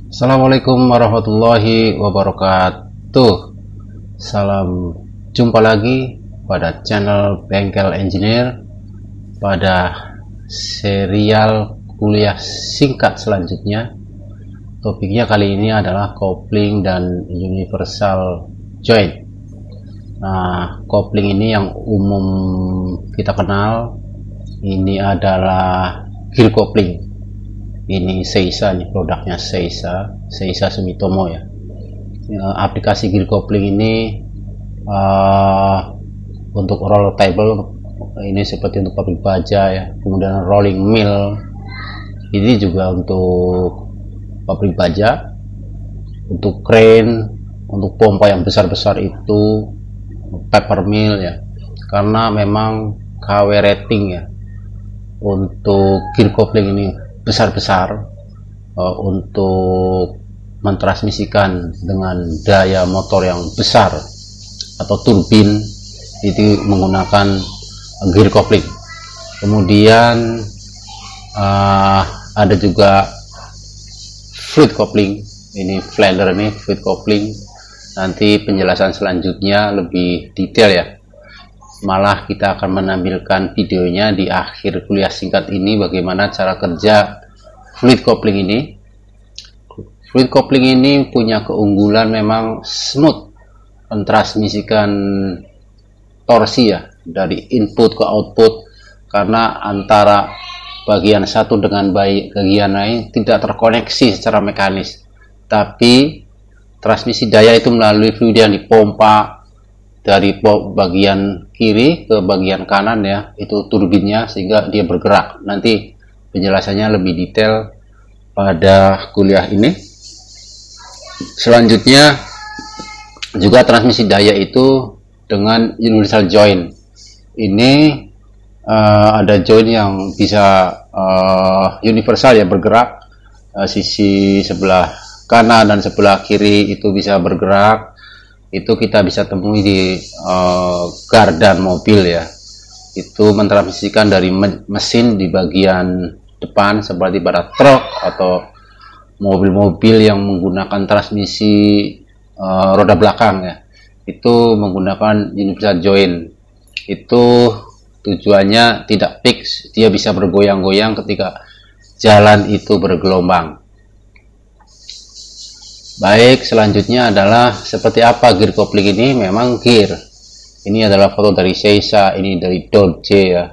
Assalamualaikum warahmatullahi wabarakatuh. Salam jumpa lagi pada channel Bengkel Engineer pada serial kuliah singkat selanjutnya. Topiknya kali ini adalah kopling dan universal joint. Nah, kopling ini yang umum kita kenal ini adalah gear kopling. Ini Seisa nih, produknya Seisa Sumitomo ya. Aplikasi gear kopling ini untuk roller table ini seperti untuk pabrik baja ya, kemudian rolling mill ini juga untuk pabrik baja, untuk crane, untuk pompa yang besar-besar itu paper mill ya, karena memang KW rating ya untuk gear kopling ini besar-besar untuk mentransmisikan dengan daya motor yang besar atau turbin itu menggunakan gear kopling. Kemudian ada juga fluid kopling. Ini flander, ini fluid kopling. Nanti penjelasan selanjutnya lebih detail ya. Malah kita akan menampilkan videonya di akhir kuliah singkat ini, bagaimana cara kerja fluid kopling ini. Fluid kopling ini punya keunggulan memang smooth mentransmisikan torsi ya dari input ke output, karena antara bagian satu dengan bagian lain tidak terkoneksi secara mekanis, tapi transmisi daya itu melalui fluid yang dipompa dari bagian kiri ke bagian kanan ya, itu turbinnya, sehingga dia bergerak. Nanti penjelasannya lebih detail pada kuliah ini. Selanjutnya juga transmisi daya itu dengan universal joint. Ini ada joint yang bisa universal ya, bergerak, sisi sebelah kanan dan sebelah kiri itu bisa bergerak. Itu kita bisa temui di gardan mobil ya, itu mentransmisikan dari mesin di bagian depan seperti pada truk atau mobil-mobil yang menggunakan transmisi roda belakang ya, itu menggunakan universal joint. Itu tujuannya tidak fix, dia bisa bergoyang-goyang ketika jalan itu bergelombang. Baik, selanjutnya adalah seperti apa gear kopling ini. Memang gear ini adalah foto dari Seisa, ini dari Dodge ya,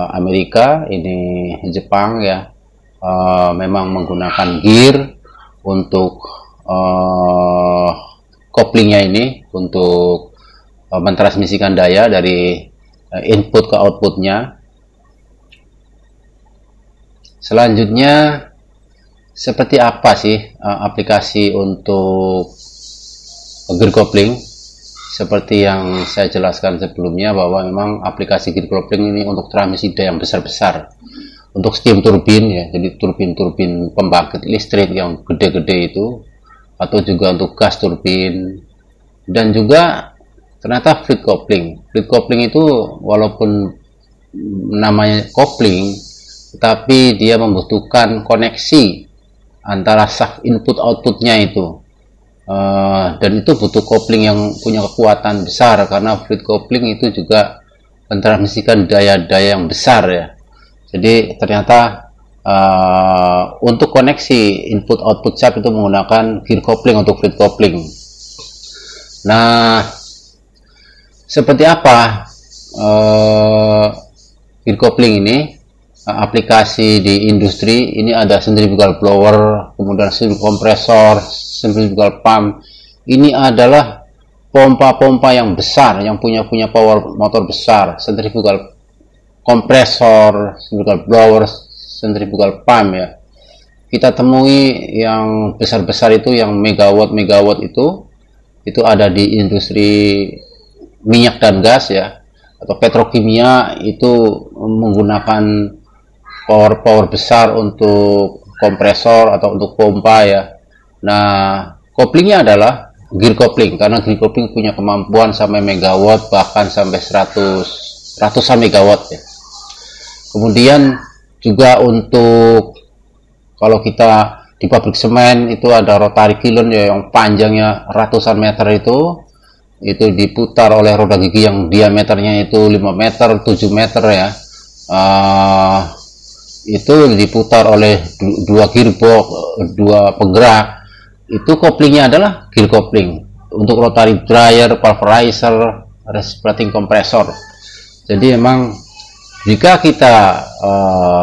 Amerika, ini Jepang ya. Memang menggunakan gear untuk koplingnya ini, untuk mentransmisikan daya dari input ke outputnya. Selanjutnya, seperti apa sih aplikasi untuk gear kopling? Seperti yang saya jelaskan sebelumnya, bahwa memang aplikasi gear kopling ini untuk transmisi daya yang besar-besar, untuk steam turbin ya, jadi turbin-turbin pembangkit listrik yang gede-gede itu, atau juga untuk gas turbin, dan juga ternyata fluid kopling. Fluid kopling itu walaupun namanya kopling, tapi dia membutuhkan koneksi antara shaft input outputnya itu, dan itu butuh kopling yang punya kekuatan besar, karena fluid kopling itu juga mentransmisikan daya-daya yang besar ya. Jadi ternyata untuk koneksi input output shaft itu menggunakan gear kopling untuk fluid kopling. Nah, seperti apa gear kopling ini? Aplikasi di industri ini ada centrifugal blower, kemudian kompresor, centrifugal pump. Ini adalah pompa-pompa yang besar, yang punya power motor besar, centrifugal kompresor, centrifugal blower, centrifugal pump ya. Kita temui yang besar-besar itu, yang megawatt itu ada di industri minyak dan gas ya, atau petrokimia, itu menggunakan power besar untuk kompresor atau untuk pompa ya. Nah, koplingnya adalah gear kopling, karena gear kopling punya kemampuan sampai megawatt, bahkan sampai ratusan megawatt ya. Kemudian juga untuk kalau kita di pabrik semen itu ada rotary kiln ya, yang panjangnya ratusan meter itu diputar oleh roda gigi yang diameternya itu 5 meter 7 meter ya. Itu diputar oleh dua gearbox, dua penggerak. Itu koplingnya adalah gear kopling untuk rotary dryer, pulverizer, reciprocating compressor. Jadi memang jika kita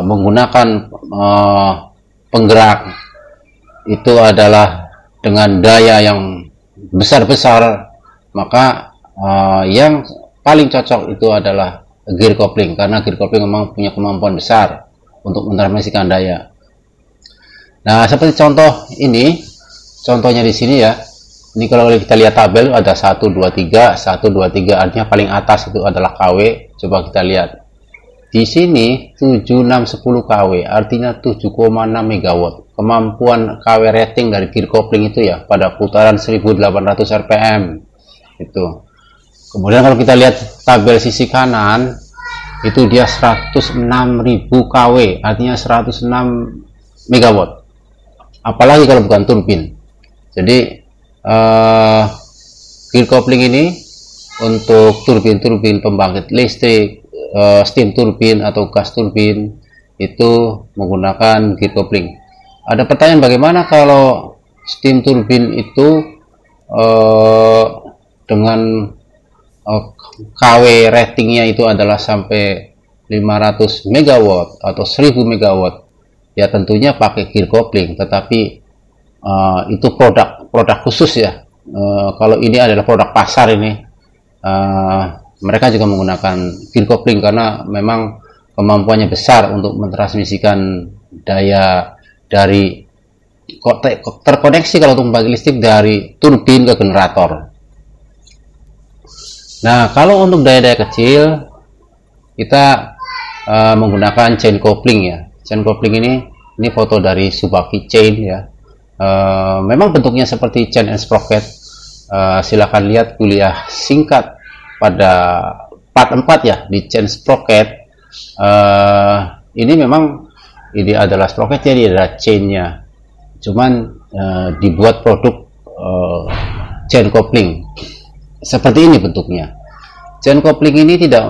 menggunakan penggerak itu adalah dengan daya yang besar-besar, maka yang paling cocok itu adalah gear kopling, karena gear kopling memang punya kemampuan besar untuk mentransmisikan daya. Nah, seperti contoh ini, contohnya di sini ya. Ini kalau kita lihat tabel ada 1 2 3, 1 2 3, artinya paling atas itu adalah KW. Coba kita lihat. Di sini 7 6 10 KW, artinya 7,6 megawatt. Kemampuan KW rating dari gear kopling itu ya pada putaran 1800 rpm. Itu. Kemudian kalau kita lihat tabel sisi kanan, itu dia 106.000 KW, artinya 106 megawatt. Apalagi kalau bukan turbin. Jadi gear kopling ini untuk turbin-turbin pembangkit listrik, steam turbin atau gas turbin itu menggunakan gear kopling. Ada pertanyaan, bagaimana kalau steam turbin itu dengan KW ratingnya itu adalah sampai 500 megawatt atau 1000 megawatt? Ya tentunya pakai gear kopling, tetapi itu produk khusus ya. Kalau ini adalah produk pasar ini, mereka juga menggunakan gear kopling karena memang kemampuannya besar untuk mentransmisikan daya dari terkoneksi kalau untuk membagi listrik dari turbin ke generator. Nah, kalau untuk daya-daya kecil kita menggunakan chain coupling ya. Chain coupling ini foto dari Subaki chain ya. Memang bentuknya seperti chain and sprocket. Silakan lihat kuliah singkat pada part 4 ya di chain sprocket. Ini memang ini adalah sprocketnya, ini adalah chainnya. Cuman dibuat produk chain coupling. Seperti ini bentuknya. Chain coupling ini tidak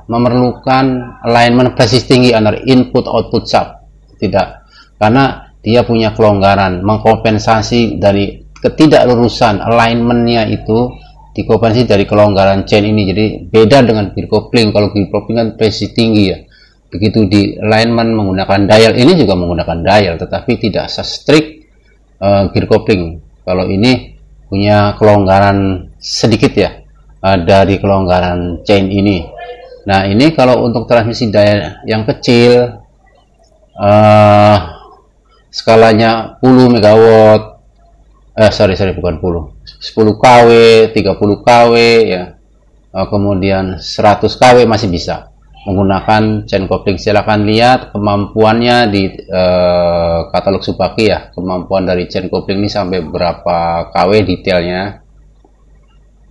memerlukan alignment presis tinggi antara input output sub, tidak, karena dia punya kelonggaran, mengkompensasi dari ketidaklurusan alignmentnya itu dikompensasi dari kelonggaran chain ini. Jadi beda dengan gear kopling. Kalau gear kopling kan presis tinggi ya, begitu di alignment menggunakan dial, ini juga menggunakan dial, tetapi tidak se-strict gear kopling. Kalau ini punya kelonggaran sedikit ya dari kelonggaran chain ini. Nah, ini kalau untuk transmisi daya yang kecil, skalanya 10 megawatt, bukan 10 kW, 30 kW ya, kemudian 100 kW masih bisa menggunakan chain coupling. Silakan lihat kemampuannya di katalog Subaki ya, kemampuan dari chain coupling ini sampai berapa kW detailnya.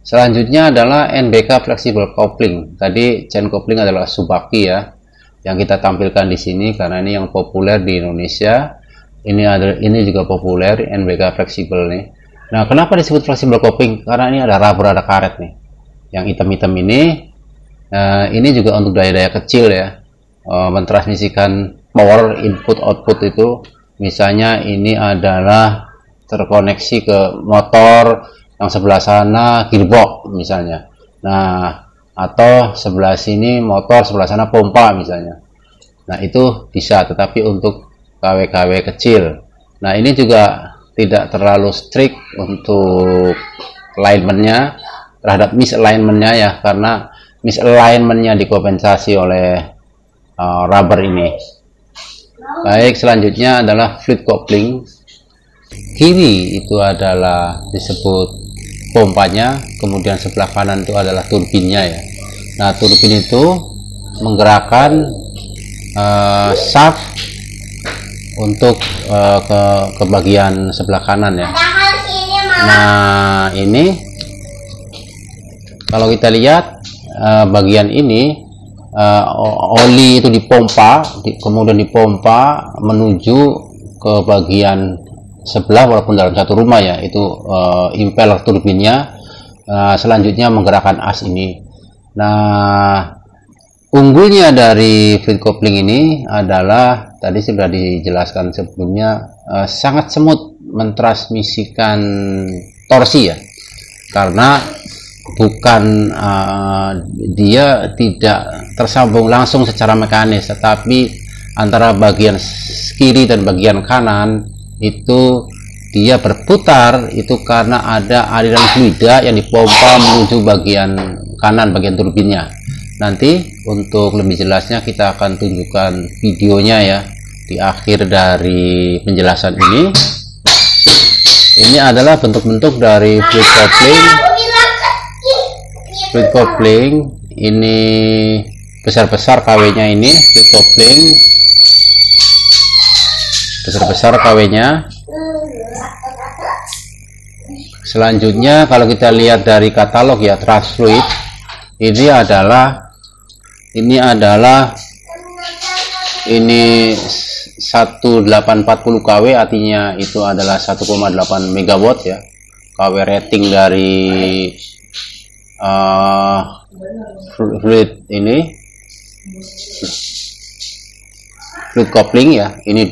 Selanjutnya adalah NBK flexible coupling. Tadi chain coupling adalah Subaki ya, yang kita tampilkan di sini karena ini yang populer di Indonesia. Ini juga populer, NBK flexible nih. Nah, kenapa disebut flexible coupling? Karena ini ada rubber, ada karet nih. Yang hitam-hitam ini juga untuk daya-daya kecil ya, mentransmisikan power input output itu. Misalnya ini adalah terkoneksi ke motor, yang sebelah sana gearbox misalnya. Nah, atau sebelah sini motor, sebelah sana pompa misalnya. Nah, itu bisa, tetapi untuk KW-KW kecil. Nah, ini juga tidak terlalu strict untuk alignmentnya, terhadap misalignmentnya ya, karena misalignmentnya dikompensasi oleh rubber ini. Baik, selanjutnya adalah fluid coupling. Kiri itu adalah disebut pompanya, kemudian sebelah kanan itu adalah turbinnya ya. Nah, turbin itu menggerakkan shaft untuk ke bagian sebelah kanan ya. Nah, ini kalau kita lihat bagian ini, oli itu dipompa, kemudian dipompa menuju ke bagian sebelah walaupun dalam satu rumah ya, itu impeller turbinnya. Selanjutnya menggerakkan as ini. Nah, unggulnya dari fluid coupling ini adalah tadi sudah dijelaskan sebelumnya, sangat semut mentransmisikan torsi ya, karena bukan dia tidak tersambung langsung secara mekanis, tetapi antara bagian kiri dan bagian kanan itu dia berputar itu karena ada aliran fluida yang dipompa menuju bagian kanan, bagian turbinnya. Nanti untuk lebih jelasnya kita akan tunjukkan videonya ya di akhir dari penjelasan ini. Ini adalah bentuk-bentuk dari fluid coupling. Fluid coupling ini besar-besar KW-nya, ini fluid coupling besar-besar KW-nya. Selanjutnya kalau kita lihat dari katalog ya, Transfluid ini adalah 1840 kW, artinya itu adalah 1,8 megawatt ya, KW rating dari fluid ini, fluid coupling ya. Ini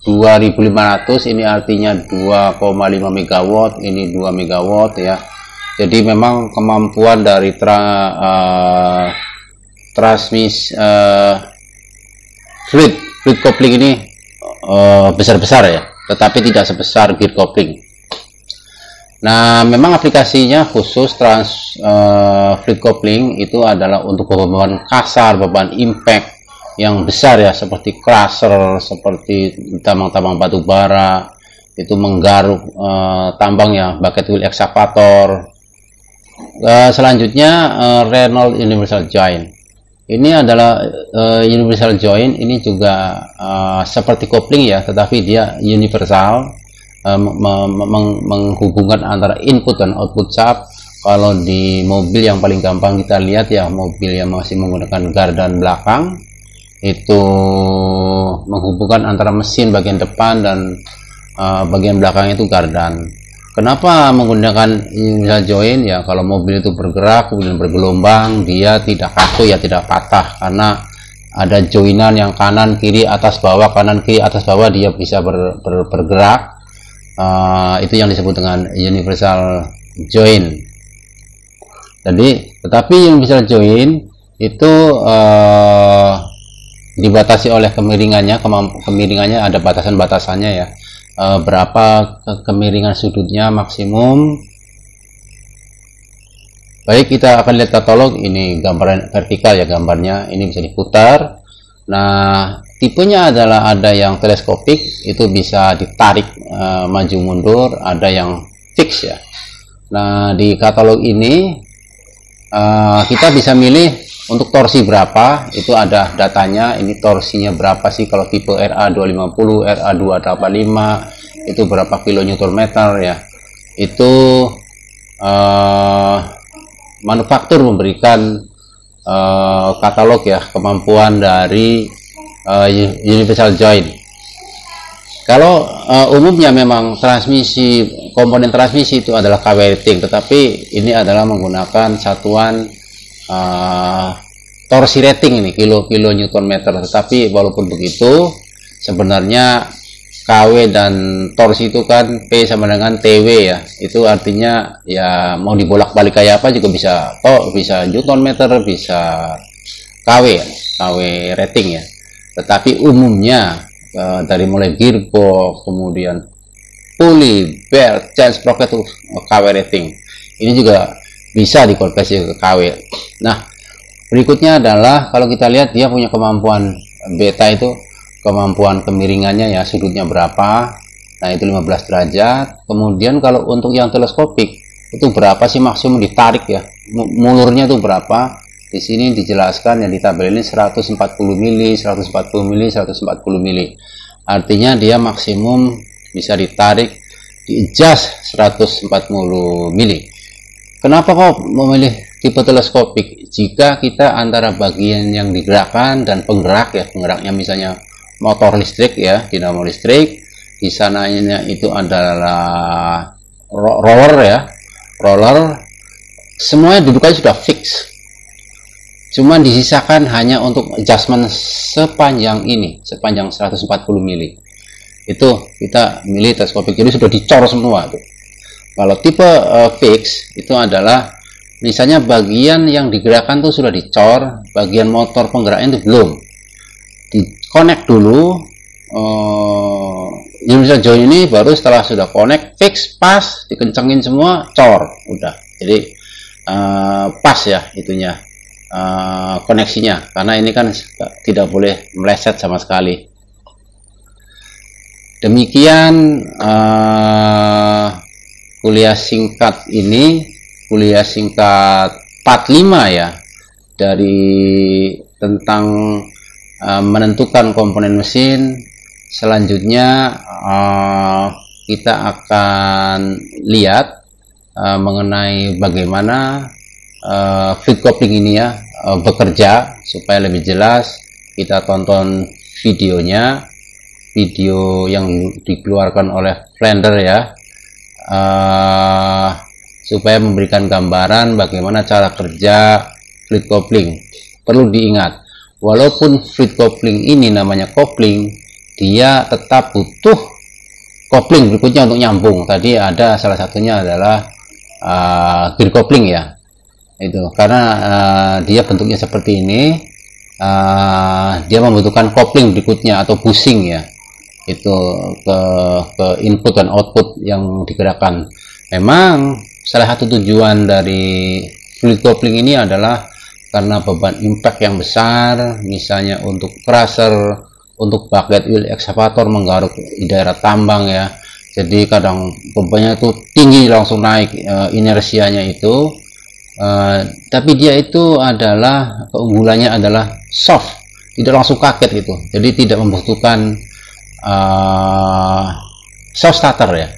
2500, ini artinya 2,5 megawatt, ini 2 megawatt ya. Jadi memang kemampuan dari fluid coupling ini besar-besar ya, tetapi tidak sebesar gear coupling. Nah, memang aplikasinya khusus fluid coupling itu adalah untuk beban kasar, beban impact yang besar ya, seperti crusher, seperti tambang-tambang batu bara, itu menggaruk tambang ya, bucket wheel excavator. Selanjutnya Reynolds Universal Joint. Ini adalah universal joint, ini juga seperti coupling ya, tetapi dia universal, menghubungkan antara input dan output shaft. Kalau di mobil yang paling gampang kita lihat ya, mobil yang masih menggunakan gardan belakang, itu menghubungkan antara mesin bagian depan dan bagian belakang itu gardan. Kenapa menggunakan universal joint ya? Kalau mobil itu bergerak kemudian bergelombang, dia tidak kaku ya, tidak patah, karena ada joinan yang kanan kiri atas bawah, kanan kiri atas bawah, dia bisa bergerak. Itu yang disebut dengan universal joint. Jadi, tetapi universal joint itu dibatasi oleh kemiringannya, kemiringannya ada batasan-batasannya ya. Berapa kemiringan sudutnya maksimum. Baik, kita akan lihat katalog. Ini gambaran vertikal ya, gambarnya ini bisa diputar. Nah, tipenya adalah ada yang teleskopik, itu bisa ditarik maju mundur, ada yang fix ya. Nah, di katalog ini kita bisa milih untuk torsi berapa, itu ada datanya. Ini torsinya berapa sih kalau tipe RA250, RA285, itu berapa kilonewton-meter ya. Itu manufaktur memberikan katalog ya, kemampuan dari universal joint. Kalau umumnya memang transmisi, komponen transmisi itu adalah KW rating, tetapi ini adalah menggunakan satuan torsi rating, ini kilo newton meter. Tetapi walaupun begitu, sebenarnya KW dan torsi itu kan P sama dengan TW ya. Itu artinya ya mau dibolak-balik kayak apa juga bisa, bisa newton meter, bisa KW ya, KW rating ya. Tetapi umumnya dari mulai gearbox, kemudian pulley, belt, chain, sprocket itu KW rating. Ini juga bisa dikonversi ke KW. Nah, berikutnya adalah kalau kita lihat dia punya kemampuan beta, itu kemampuan kemiringannya ya, sudutnya berapa. Nah, itu 15 derajat. Kemudian kalau untuk yang teleskopik itu berapa sih maksimum ditarik ya, mulurnya itu berapa. Di sini dijelaskan yang di tabel ini 140 mili, 140 mili, 140 mili. Artinya dia maksimum bisa ditarik di adjust 140 mili. Kenapa kok memilih tipe teleskopik? Jika kita antara bagian yang digerakkan dan penggerak ya, penggeraknya misalnya motor listrik ya, dinamo listrik. Di sananya itu adalah roller ya, roller. Semuanya dudukannya sudah fix. Cuma disisakan hanya untuk adjustment sepanjang ini, sepanjang 140 mili. Itu kita milih teleskopik, jadi sudah dicor semua tuh. Kalau tipe fix itu adalah misalnya bagian yang digerakkan tuh sudah dicor, bagian motor penggeraknya itu belum. Di-connect dulu, bisa join ini, baru setelah sudah connect, fix, pas, dikencengin semua, cor, udah. Jadi pas ya itunya, koneksinya, karena ini kan tidak boleh meleset sama sekali. Demikian kuliah singkat ini, kuliah singkat 45 ya, dari tentang menentukan komponen mesin. Selanjutnya kita akan lihat mengenai bagaimana fluid coupling ini ya bekerja. Supaya lebih jelas, kita tonton videonya, video yang dikeluarkan oleh Flender ya, supaya memberikan gambaran bagaimana cara kerja fluid coupling. Perlu diingat, walaupun fluid coupling ini namanya coupling, dia tetap butuh coupling berikutnya untuk nyambung. Tadi ada salah satunya adalah gear coupling ya, itu karena dia bentuknya seperti ini, dia membutuhkan coupling berikutnya atau bushing ya, itu ke input dan output yang digerakkan. Memang salah satu tujuan dari fluid coupling ini adalah karena beban impact yang besar, misalnya untuk crusher, untuk bucket wheel excavator menggaruk di daerah tambang ya. Jadi kadang bebannya itu tinggi, langsung naik inersianya itu. Tapi dia itu adalah keunggulannya adalah soft, tidak langsung kaget gitu. Jadi tidak membutuhkan soft starter ya.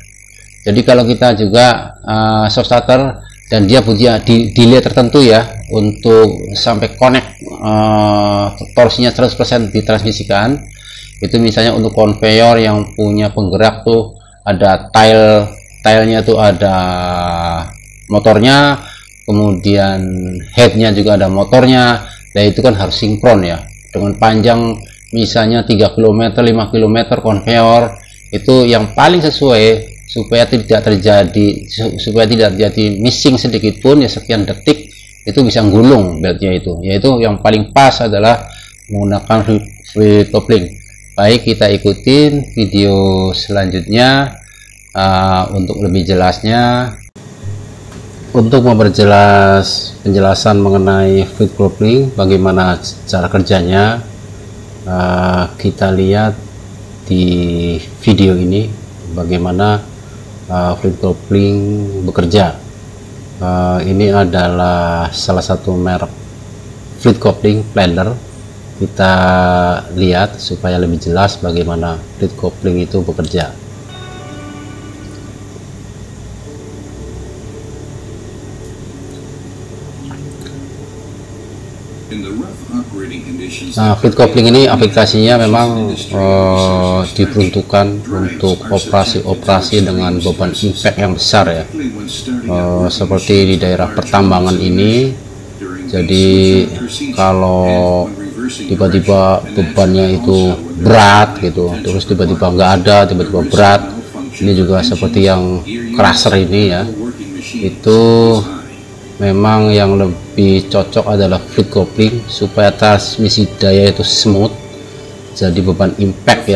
Jadi kalau kita juga soft starter dan dia punya delay tertentu ya untuk sampai connect torsinya 100% ditransmisikan, itu misalnya untuk conveyor yang punya penggerak tuh ada tilenya tuh ada motornya, kemudian headnya juga ada motornya. Nah itu kan harus sinkron ya, dengan panjang misalnya 3 km 5 km conveyor, itu yang paling sesuai supaya tidak terjadi missing sedikit pun ya, sekian detik itu bisa gulung beltnya itu. Yaitu yang paling pas adalah menggunakan fluid coupling. Baik, kita ikutin video selanjutnya untuk lebih jelasnya. Untuk memperjelas penjelasan mengenai fluid coupling, bagaimana cara kerjanya, kita lihat di video ini bagaimana fluid coupling bekerja. Ini adalah salah satu merek fluid coupling, Flender. Kita lihat supaya lebih jelas bagaimana fluid coupling itu bekerja. Nah, fluid coupling ini aplikasinya memang diperuntukkan untuk operasi-operasi dengan beban impact yang besar ya, seperti di daerah pertambangan ini. Jadi kalau tiba-tiba bebannya itu berat gitu, terus tiba-tiba nggak ada, tiba-tiba berat, ini juga seperti yang crusher ini ya, itu memang yang lebih cocok adalah fluid coupling supaya transmisi daya itu smooth, jadi beban impact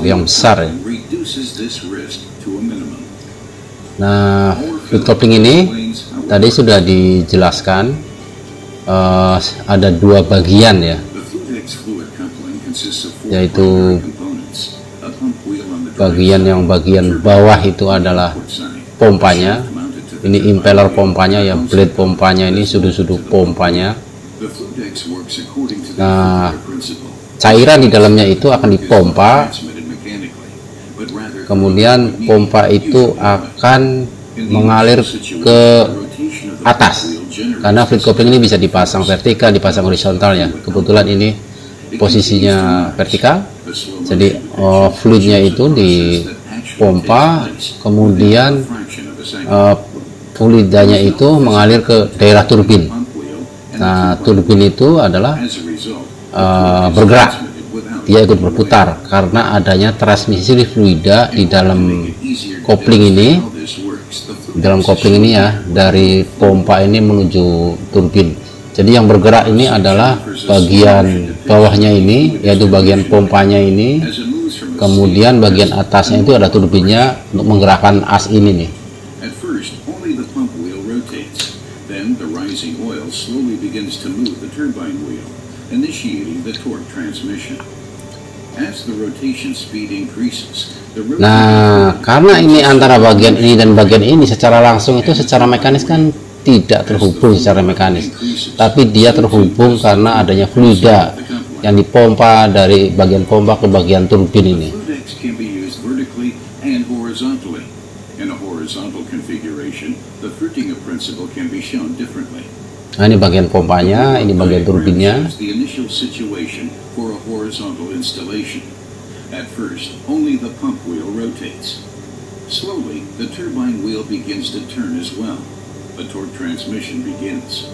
yang besar ya. Nah, fluid coupling ini tadi sudah dijelaskan, ada dua bagian ya, yaitu bagian bawah itu adalah pompanya. Ini impeller pompanya ya, blade pompanya ini, sudut-sudut pompanya. Nah, cairan di dalamnya itu akan dipompa, kemudian pompa itu akan mengalir ke atas, karena fluid coupling ini bisa dipasang vertikal, dipasang horizontal ya. Kebetulan ini posisinya vertikal, Jadi fluidnya itu dipompa, kemudian fluidanya itu mengalir ke daerah turbin. Nah, turbin itu adalah bergerak, dia ikut berputar karena adanya transmisi fluida di dalam kopling ini. Dalam kopling ini ya, dari pompa ini menuju turbin. Jadi yang bergerak ini adalah bagian bawahnya ini, yaitu bagian pompanya ini. Kemudian bagian atasnya itu ada turbinnya untuk menggerakkan as ini nih. Nah, karena ini antara bagian ini dan bagian ini secara langsung itu secara mekanis kan tidak terhubung secara mekanis, tapi dia terhubung karena adanya fluida yang dipompa dari bagian pompa ke bagian turbin ini. Nah, ini bagian pompanya, ini bagian turbinnya. At first, only the pump wheel rotates. Slowly, the turbine wheel begins to turn as well. The torque transmission begins.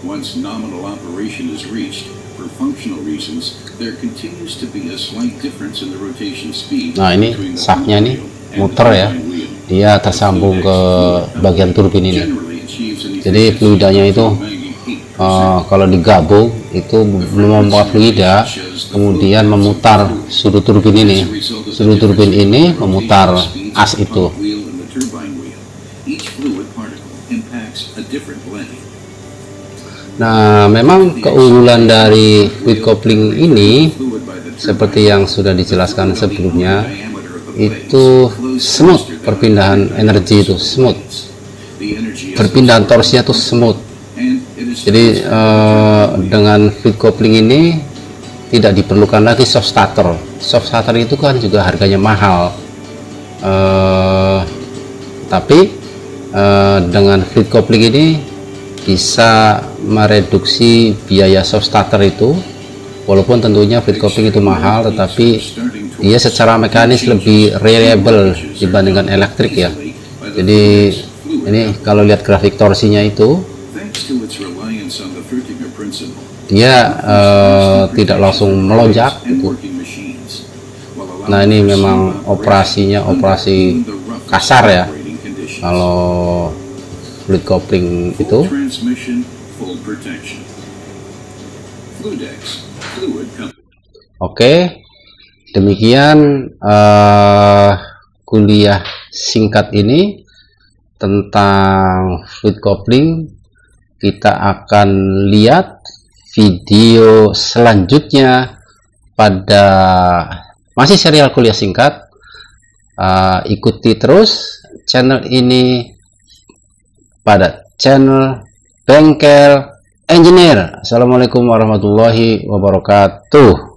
Once nominal operation is reached, for functional reasons, there continues to be a slight difference in the rotation speed. Nah, ini saknya nih muter ya, dia tersambung ke bagian turbin ini. Jadi fluidanya itu kalau digabung itu memompa fluida, kemudian memutar sudut turbin ini. Sudut turbin ini memutar as itu. Nah, memang keunggulan dari fluid coupling ini seperti yang sudah dijelaskan sebelumnya, itu smooth, perpindahan energi itu smooth, perpindahan torsinya itu smooth. Jadi dengan fluid coupling ini tidak diperlukan lagi soft starter. Soft starter itu kan juga harganya mahal, tapi dengan fluid coupling ini bisa mereduksi biaya soft starter itu. Walaupun tentunya fluid coupling itu mahal, tetapi dia secara mekanis lebih reliable dibandingkan elektrik ya. Jadi ini kalau lihat grafik torsinya itu, dia tidak langsung melonjak gitu. Nah, ini memang operasinya operasi kasar ya kalau fluid coupling itu. Oke, demikian kuliah singkat ini tentang fluid coupling. Kita akan lihat video selanjutnya pada masih serial kuliah singkat. Ikuti terus channel ini pada channel Bengkel Engineer. Assalamualaikum warahmatullahi wabarakatuh.